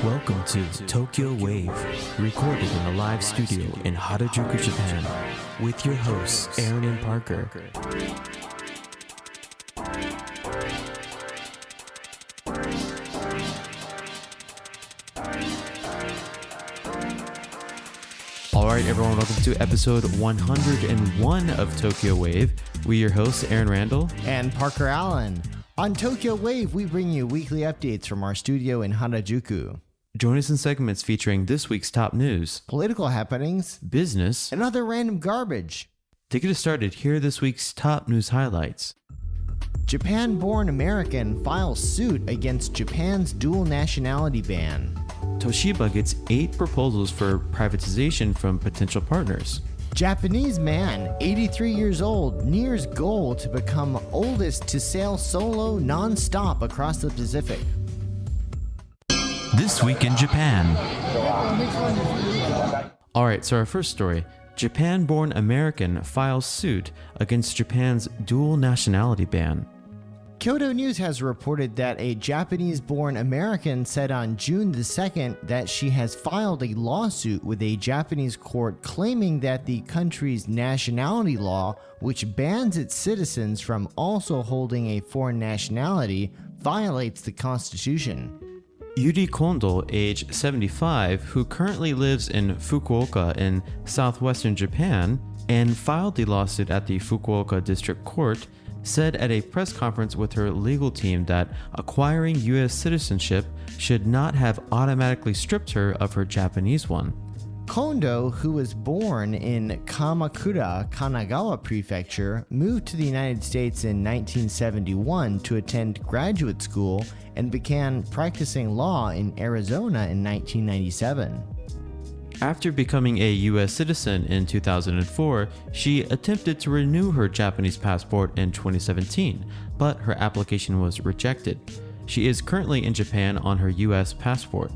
Welcome to Tokyo Wave, recorded in a live studio in Harajuku, Japan, with your hosts Aaron and Parker. Alright everyone, welcome to episode 101 of Tokyo Wave. We're your hosts Aaron Randall and Parker Allen. On Tokyo Wave, we bring you weekly updates from our studio in Harajuku. Join us in segments featuring this week's top news, political happenings, business, and other random garbage. To get us started, here are this week's top news highlights. Japan-born American files suit against Japan's dual nationality ban. Toshiba gets 8 proposals for privatization from potential partners. Japanese man, 83 years old, nears goal to become oldest to sail solo nonstop across the Pacific. This week in Japan. Alright, so our first story. Japan-born American files suit against Japan's dual nationality ban. Kyoto News has reported that a Japanese-born American said on June the 2nd that she has filed a lawsuit with a Japanese court claiming that the country's nationality law, which bans its citizens from also holding a foreign nationality, violates the Constitution. Yuri Kondo, age 75, who currently lives in Fukuoka in southwestern Japan and filed the lawsuit at the Fukuoka District Court, said at a press conference with her legal team that acquiring U.S. citizenship should not have automatically stripped her of her Japanese one. Kondo, who was born in Kamakura, Kanagawa Prefecture, moved to the United States in 1971 to attend graduate school and began practicing law in Arizona in 1997. After becoming a U.S. citizen in 2004, she attempted to renew her Japanese passport in 2017, but her application was rejected. She is currently in Japan on her U.S. passport.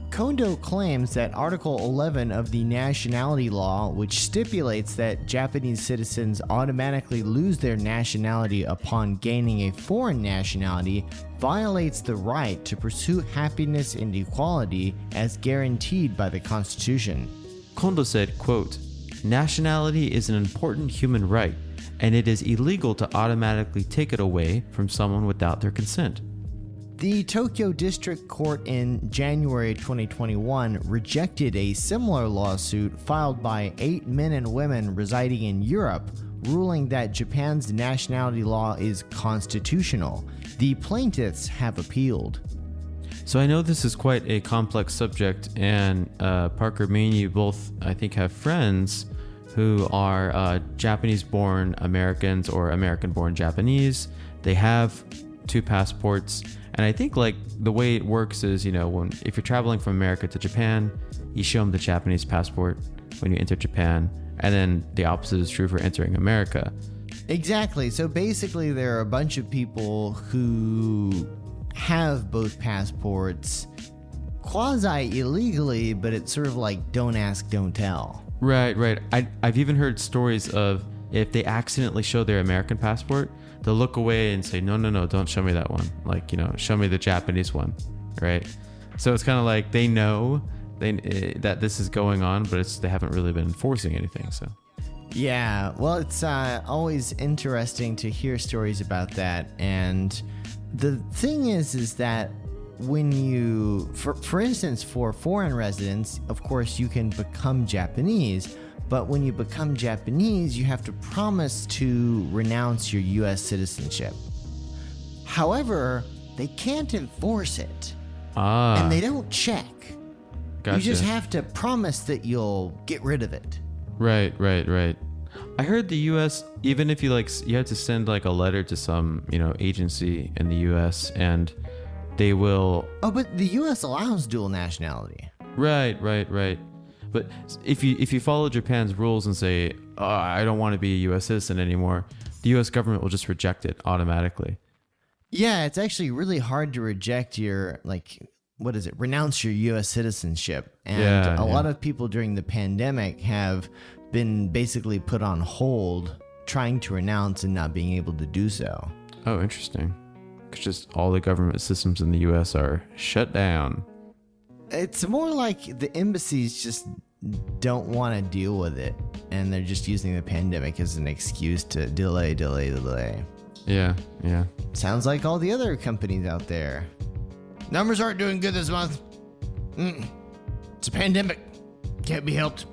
Kondo claims that Article 11 of the nationality law, which stipulates that Japanese citizens automatically lose their nationality upon gaining a foreign nationality, violates the right to pursue happiness and equality as guaranteed by the Constitution. Kondo said, quote, "Nationality is an important human right, and it is illegal to automatically take it away from someone without their consent." The Tokyo District Court in January 2021 rejected a similar lawsuit filed by 8 men and women residing in Europe, ruling that Japan's nationality law is constitutional. The plaintiffs have appealed. So I know this is quite a complex subject, and Parker, me and you both, I think, have friends who are Japanese-born Americans or American-born Japanese. They have 2 passports. And I think like the way it works is, if you're traveling from America to Japan, you show them the Japanese passport when you enter Japan, and then the opposite is true for entering America. Exactly. So basically there are a bunch of people who have both passports quasi-illegally, but it's sort of like don't ask, don't tell. Right. I've even heard stories of if they accidentally show their American passport, they'll look away and say, no, don't show me that one. Show me the Japanese one, right? So it's kind of like they know that this is going on, but they haven't really been enforcing anything, so. Yeah, well, it's always interesting to hear stories about that. And the thing is that when you, for instance, for foreign residents, of course, you can become Japanese. But when you become Japanese, you have to promise to renounce your U.S. citizenship. However, they can't enforce it. And they don't check. Gotcha. You just have to promise that you'll get rid of it. Right. I heard the U.S., even if you have to send a letter to some, agency in the U.S. and they will... Oh, but the U.S. allows dual nationality. Right. But if you follow Japan's rules and say, I don't want to be a U.S. citizen anymore, the U.S. government will just reject it automatically. Yeah, it's actually really hard to reject your, renounce your U.S. citizenship. And a lot of people during the pandemic have been basically put on hold trying to renounce and not being able to do so. Oh, interesting. Because just all the government systems in the U.S. are shut down. It's more like the embassies just don't want to deal with it, and they're just using the pandemic as an excuse to delay. Yeah. Sounds like all the other companies out there. Numbers aren't doing good this month. It's a pandemic. Can't be helped.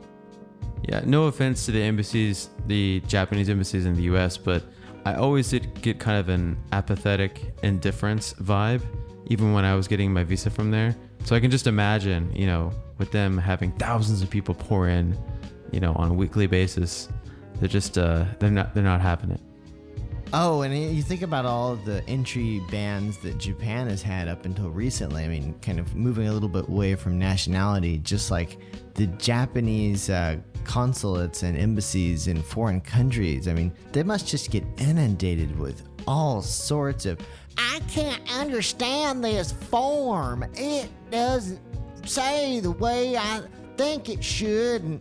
Yeah, no offense to the embassies, the Japanese embassies in the US, but I always did get kind of an apathetic indifference vibe, even when I was getting my visa from there. So I can just imagine, with them having thousands of people pour in, on a weekly basis, they're just, they're not having it. Oh, and you think about all of the entry bans that Japan has had up until recently. I mean, kind of moving a little bit away from nationality, just like the Japanese consulates and embassies in foreign countries. I mean, they must just get inundated with all sorts of, I can't understand this form. It doesn't say the way I think it should. And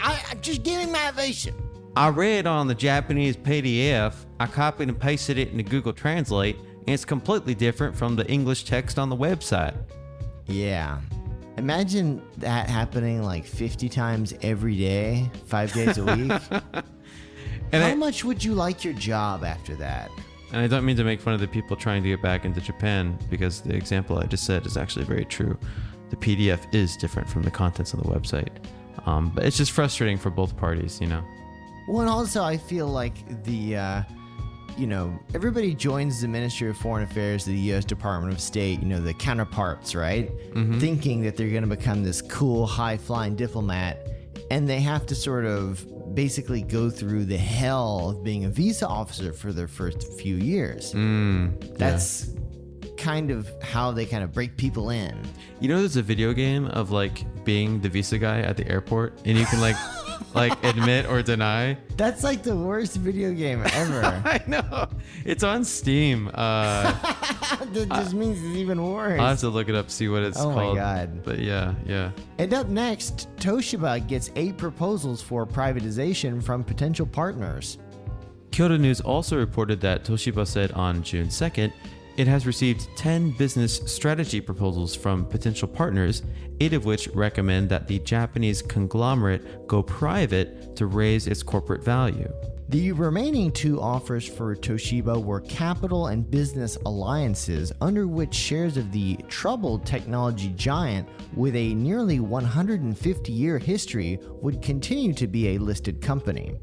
I just give me my visa. I read on the Japanese PDF, I copied and pasted it into Google Translate, and it's completely different from the English text on the website. Yeah. Imagine that happening like 50 times every day, 5 days a week. How much would you like your job after that? And I don't mean to make fun of the people trying to get back into Japan, because the example I just said is actually very true. The PDF is different from the contents on the website. But it's just frustrating for both parties, Well, and also I feel like everybody joins the Ministry of Foreign Affairs, the U.S. Department of State, the counterparts, right? Mm-hmm. Thinking that they're going to become this cool, high-flying diplomat, and they have to sort of basically go through the hell of being a visa officer for their first few years. That's kind of how they kind of break people in. There's a video game of being the visa guy at the airport, and you can admit or deny. That's like the worst video game ever. I know. It's on Steam. That just means it's even worse. I'll have to look it up, see what it's called. Oh my God. But yeah. And up next, Toshiba gets 8 proposals for privatization from potential partners. Kyoto News also reported that Toshiba said on June 2nd, it has received 10 business strategy proposals from potential partners, 8 of which recommend that the Japanese conglomerate go private to raise its corporate value. The remaining 2 offers for Toshiba were capital and business alliances, under which shares of the troubled technology giant with a nearly 150-year history would continue to be a listed company.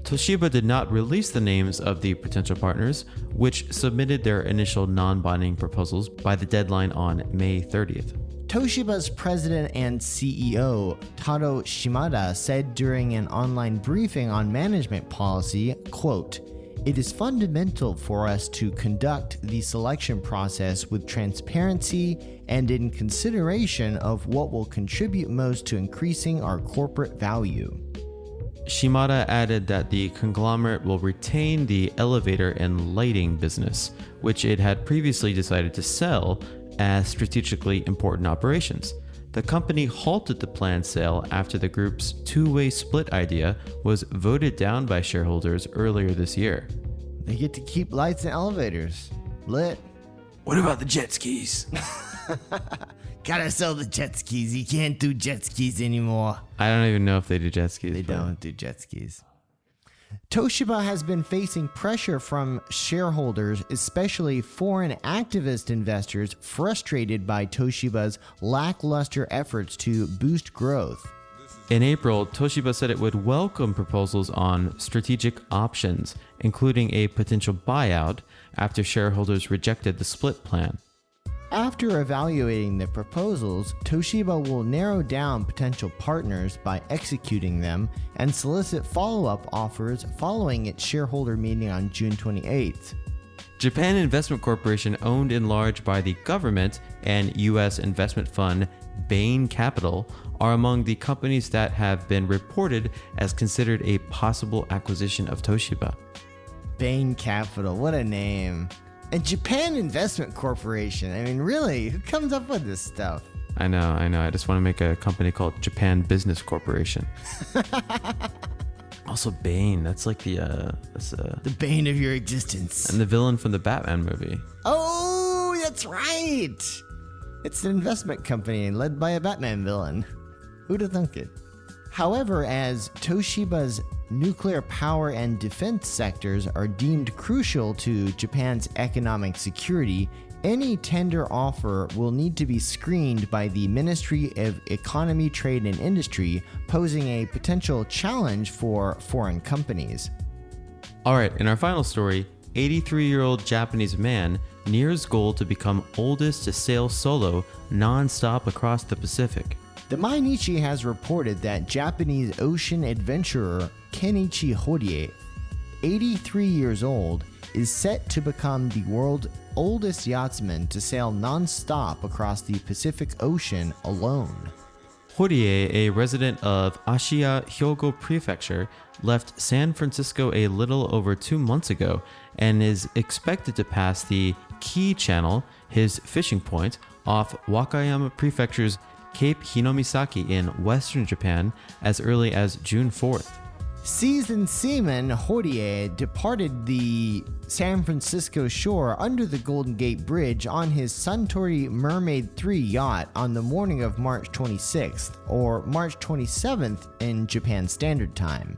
Toshiba did not release the names of the potential partners, which submitted their initial non-binding proposals by the deadline on May 30th. Toshiba's president and CEO, Taro Shimada, said during an online briefing on management policy, quote, "It is fundamental for us to conduct the selection process with transparency and in consideration of what will contribute most to increasing our corporate value." Shimada added that the conglomerate will retain the elevator and lighting business, which it had previously decided to sell as strategically important operations. The company halted the planned sale after the group's two-way split idea was voted down by shareholders earlier this year. They get to keep lights and elevators lit. What about the jet skis? Gotta sell the jet skis. You can't do jet skis anymore. I don't even know if they do jet skis. They don't do jet skis. Toshiba has been facing pressure from shareholders, especially foreign activist investors frustrated by Toshiba's lackluster efforts to boost growth. In April, Toshiba said it would welcome proposals on strategic options, including a potential buyout, after shareholders rejected the split plan. After evaluating the proposals, Toshiba will narrow down potential partners by executing them and solicit follow-up offers following its shareholder meeting on June 28th. Japan Investment Corporation, owned in large by the government, and U.S. investment fund Bain Capital are among the companies that have been reported as considered a possible acquisition of Toshiba. Bain Capital, what a name. And Japan Investment Corporation. I mean, really, who comes up with this stuff? I know. I just want to make a company called Japan Business Corporation. Also, Bane. That's like the bane of your existence. And the villain from the Batman movie. Oh, that's right. It's an investment company led by a Batman villain. Who'd have thunk it? However, as Toshiba's nuclear power and defense sectors are deemed crucial to Japan's economic security, any tender offer will need to be screened by the Ministry of Economy, Trade and Industry, posing a potential challenge for foreign companies. All right, in our final story, 83-year-old Japanese man nears goal to become oldest to sail solo nonstop across the Pacific. The Mainichi has reported that Japanese ocean adventurer Kenichi Horie, 83 years old, is set to become the world's oldest yachtsman to sail non-stop across the Pacific Ocean alone. Horie, a resident of Ashiya, Hyogo Prefecture, left San Francisco a little over 2 months ago and is expected to pass the Kii Channel, his fishing point, off Wakayama Prefecture's Cape Hinomisaki in western Japan as early as June 4th. Seasoned seaman Horie departed the San Francisco shore under the Golden Gate Bridge on his Suntory Mermaid 3 yacht on the morning of March 26th, or March 27th in Japan Standard Time.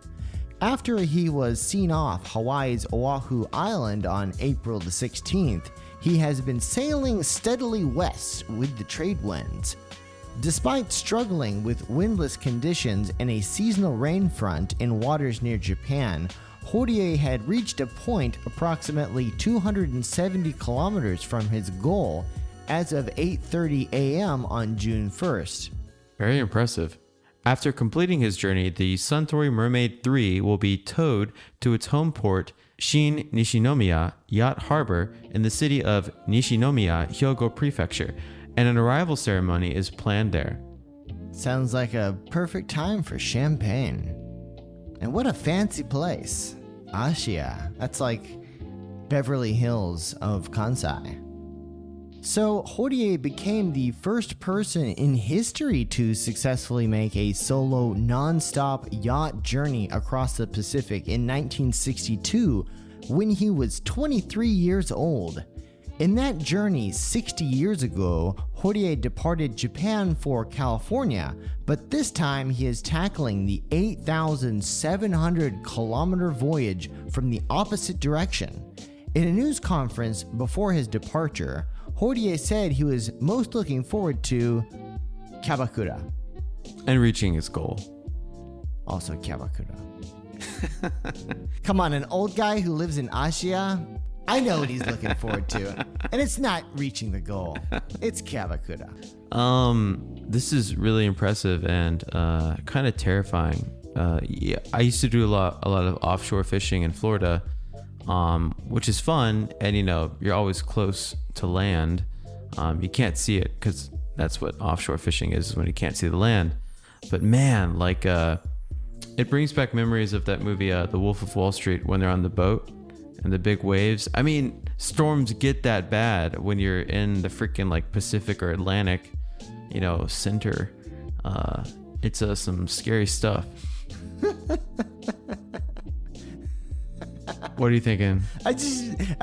After he was seen off Hawaii's Oahu Island on April the 16th, he has been sailing steadily west with the trade winds. Despite struggling with windless conditions and a seasonal rain front in waters near Japan, Horie had reached a point approximately 270 kilometers from his goal as of 8:30 a.m. on June 1st. Very impressive. After completing his journey, the Suntory Mermaid 3 will be towed to its home port, Shin Nishinomiya Yacht Harbor, in the city of Nishinomiya, Hyogo Prefecture, and an arrival ceremony is planned there. Sounds like a perfect time for champagne. And what a fancy place. Ashiya. That's like Beverly Hills of Kansai. So Horie became the first person in history to successfully make a solo non-stop yacht journey across the Pacific in 1962 when he was 23 years old. In that journey 60 years ago, Horie departed Japan for California, but this time he is tackling the 8,700 kilometer voyage from the opposite direction. In a news conference before his departure, Horie said he was most looking forward to Kyabakura. And reaching his goal. Also Kyabakura. Come on, an old guy who lives in Ashiya? I know what he's looking forward to. And it's not reaching the goal. It's Kyabakura. This is really impressive and kind of terrifying. Yeah, I used to do a lot of offshore fishing in Florida, which is fun, and you're always close to land. You can't see it because that's what offshore fishing is when you can't see the land. But man, it brings back memories of that movie, The Wolf of Wall Street, when they're on the boat and the big waves. I mean, storms get that bad when you're in the freaking Pacific or Atlantic, center. It's some scary stuff. What are you thinking? I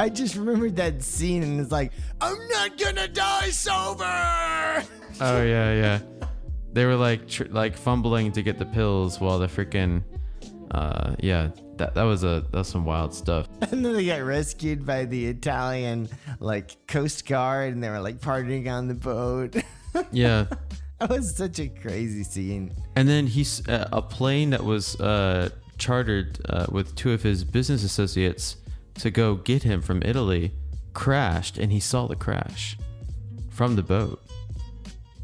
just remembered that scene, and it's like, I'm not gonna die sober. Oh yeah. They were fumbling to get the pills while the freaking that was some wild stuff. And then they got rescued by the Italian Coast Guard, and they were partying on the boat. Yeah. That was such a crazy scene. And then he's a plane that was chartered with two of his business associates to go get him from Italy crashed, and he saw the crash from the boat.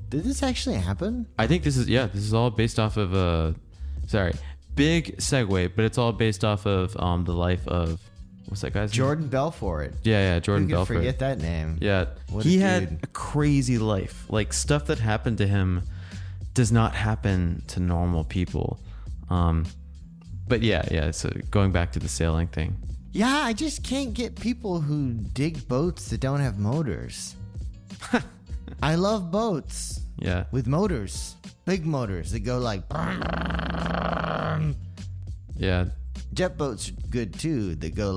Did this actually happen? I think this is all based off of big segue, but it's all based off of the life of, what's that guy's Jordan name? Belfort. Yeah, Jordan Who could Belfort. forget that name? Yeah, he had a crazy life. Stuff that happened to him does not happen to normal people. But yeah. So going back to the sailing thing. Yeah, I just can't get people who dig boats that don't have motors. I love boats. Yeah. With motors. Big motors that go Yeah. Jet boats are good too. They go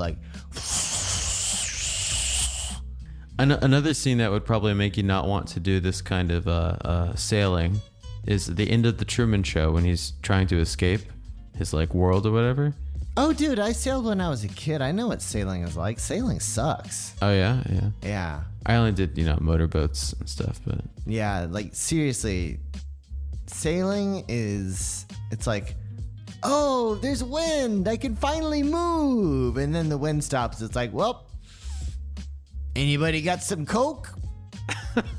Another scene that would probably make you not want to do this kind of sailing is the end of the Truman Show when he's trying to escape his like world or whatever. Oh, dude, I sailed when I was a kid. I know what sailing is like. Sailing sucks. Oh yeah. Yeah. I only did motorboats and stuff, but Yeah, like seriously, sailing it's like, oh, there's wind. I can finally move. And then the wind stops. It's like, well, anybody got some Coke?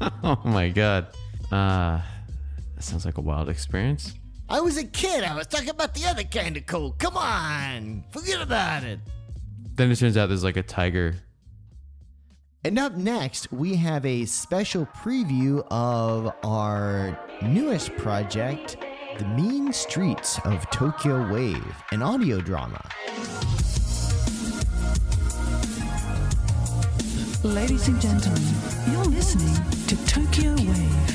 oh my god, that sounds like a wild experience. I was a kid. I was talking about the other kind of Coke. Come on, forget about it. Then it turns out there's like a tiger. And up next, we have a special preview of our newest project, The Mean Streets of Tokyo Wave, an audio drama. Ladies and gentlemen, you're listening to Tokyo Wave.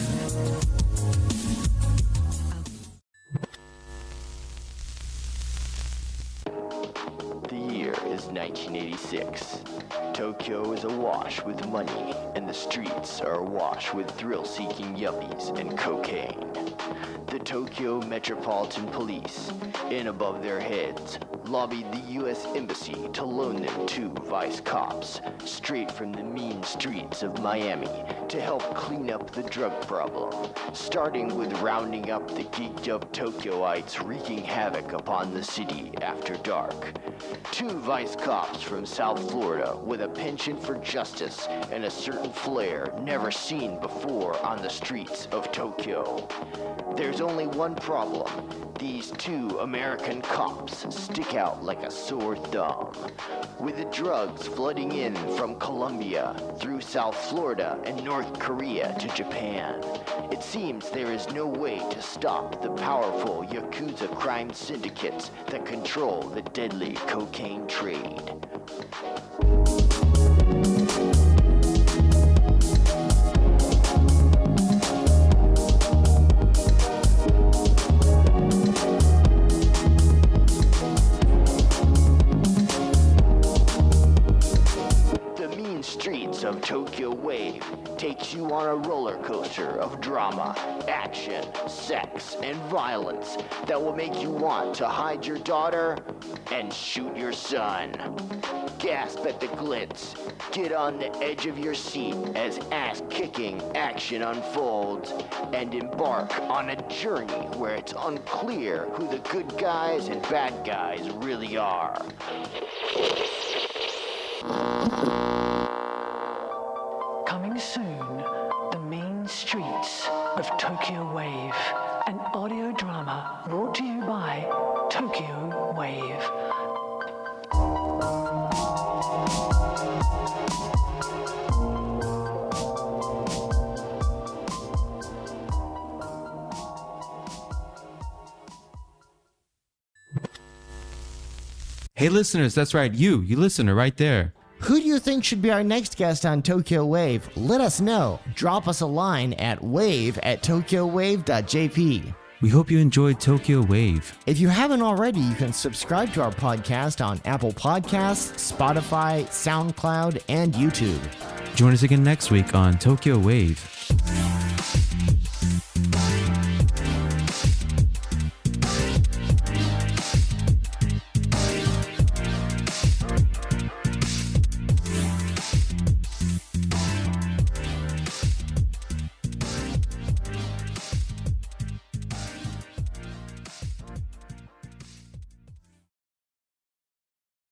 The year is 1986. Tokyo is awash with money, and the streets are awash with thrill-seeking yuppies and cocaine. The Tokyo Metropolitan Police, in above their heads, lobbied the U.S. Embassy to loan them 2 vice cops, straight from the mean streets of Miami, to help clean up the drug problem, starting with rounding up the geeked-up Tokyoites wreaking havoc upon the city after dark. 2 vice cops from South Florida with a penchant for justice and a certain flair never seen before on the streets of Tokyo. There's only one problem. These 2 American cops stick out like a sore thumb. With the drugs flooding in from Colombia through South Florida and North Korea to Japan, it seems there is no way to stop the powerful Yakuza crime syndicates that control the deadly cocaine trade. Of Tokyo Wave takes you on a roller coaster of drama, action, sex, and violence that will make you want to hide your daughter and shoot your son. Gasp at the glitz. Get on the edge of your seat as ass-kicking action unfolds, and embark on a journey where it's unclear who the good guys and bad guys really are. Coming soon, The Mean Streets of Tokyo Wave, an audio drama brought to you by Tokyo Wave. Hey listeners, that's right, you listener right there. Who do you think should be our next guest on Tokyo Wave? Let us know. Drop us a line at wave@tokyowave.jp. We hope you enjoyed Tokyo Wave. If you haven't already, you can subscribe to our podcast on Apple Podcasts, Spotify, SoundCloud, and YouTube. Join us again next week on Tokyo Wave.